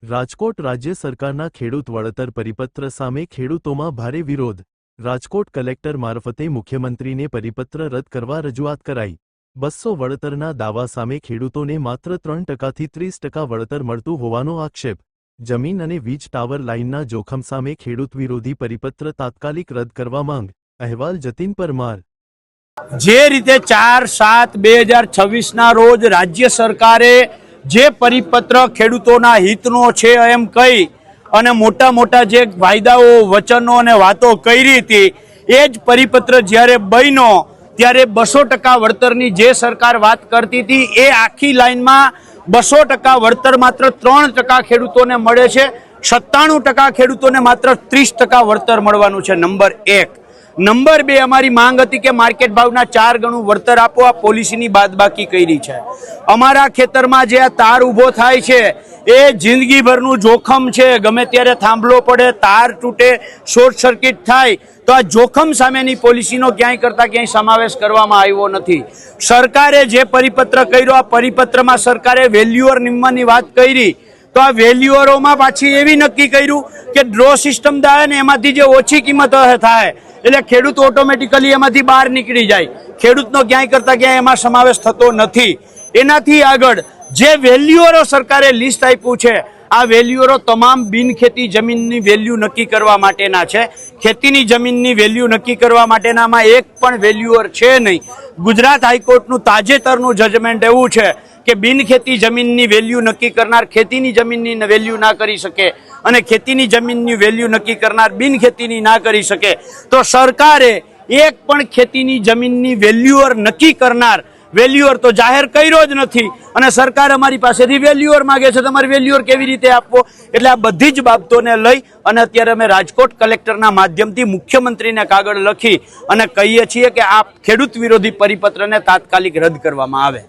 રાજકોટ રાજ્ય સરકારના ખેડૂત વળતર પરિપત્ર સામે ખેડૂતોમાં ભારે વિરોધ। રાજકોટ કલેક્ટર મારફતે મુખ્યમંત્રીને પરિપત્ર રદ કરવા રજૂઆત કરાઈ। 200 વળતરના દાવા સામે ખેડૂતોને માત્ર 3% થી 30% વળતર મળતું હોવાનો આક્ષેપ। જમીન અને વીજ ટાવર લાઇનના જોખમ સામે ખેડૂત વિરોધી પરિપત્ર તાત્કાલિક રદ કરવા માંગ। અહેવાલ જતીન પરમાર। જે રીતે 4/7/2026 રોજ રાજ્ય સરકારે જે પરિપત્ર ખેડૂતોના હિતનો છે એમ કહી અને મોટા મોટા જે વાયદાઓ વચનો અને વાતો કરી હતી એ જ પરિપત્ર જ્યારે બન્યો ત્યારે 200% વળતરની જે સરકાર વાત કરતી હતી એ આખી લાઈનમાં 200% વળતર માત્ર 3% ખેડૂતોને મળે છે। 97% ખેડૂતોને માત્ર 30% વળતર મળવાનું છે। નંબર 1। નંબર 2 અમારી માંગ હતી કે માર્કેટ ભાવના 4 ગણું વળતર આપો। આ પોલિસીની બાદબાકી કરી છે। અમારા ખેતરમાં જે આ તાર ઊભો થાય છે એ જિંદગીભરનું જોખમ છે। ગમે ત્યારે થાંભલો પડે, તાર તૂટે, શોર્ટ સર્કિટ થાય તો આ જોખમ સામેની પોલિસીનો ક્યાંય કરતા ક્યાંય સમાવેશ કરવામાં આવ્યો નથી। સરકારે જે પરિપત્ર કર્યો આ પરિપત્રમાં સરકારે વેલ્યુઅર નિમવાની વાત કરી તો આ વેલ્યુઅરોમાં પાછી એવી નક્કી કર્યું કે ડ્રો સિસ્ટમ થાય ને એમાંથી જે ઓછી કિંમત થાય એટલે ખેડૂત ઓટોમેટિકલી એમાંથી બહાર નીકળી જાય। ખેડૂતનો ક્યાંય કરતા ક્યાંય એમાં સમાવેશ થતો નથી। એનાથી આગળ જે વેલ્યુઅરો સરકારે લિસ્ટ આપ્યું છે આ વેલ્યુઅરો તમામ બિનખેતી જમીનની વેલ્યુ નક્કી કરવા માટેના છે। ખેતીની જમીનની વેલ્યુ નક્કી કરવા માટેનામાં એક પણ વેલ્યુઅર છે નહીં। ગુજરાત હાઈકોર્ટનું તાજેતરનું જજમેન્ટ એવું છે કે બિનખેતી જમીનની વેલ્યુ નક્કી કરનાર ખેતીની જમીનની વેલ્યુ ના કરી શકે અને ખેતીની જમીનની વેલ્યુ નક્કી કરનાર બિનખેતીની ના કરી શકે। તો સરકારે એક પણ ખેતીની જમીનની વેલ્યુઅર નક્કી કરનાર વેલ્યુઅર તો જાહેર કર્યો જ નથી અને સરકાર અમારી પાસેથી વેલ્યુઅર માંગે છે। તમારે વેલ્યુઅર કેવી રીતે આપવો? એટલે આ બધી જ બાબતોને લઈ અને અત્યારે અમે રાજકોટ કલેક્ટરના માધ્યમથી મુખ્યમંત્રીને કાગળ લખી અને કહીએ છીએ કે આ ખેડૂત વિરોધી પરિપત્રને તાત્કાલિક રદ કરવામાં આવે।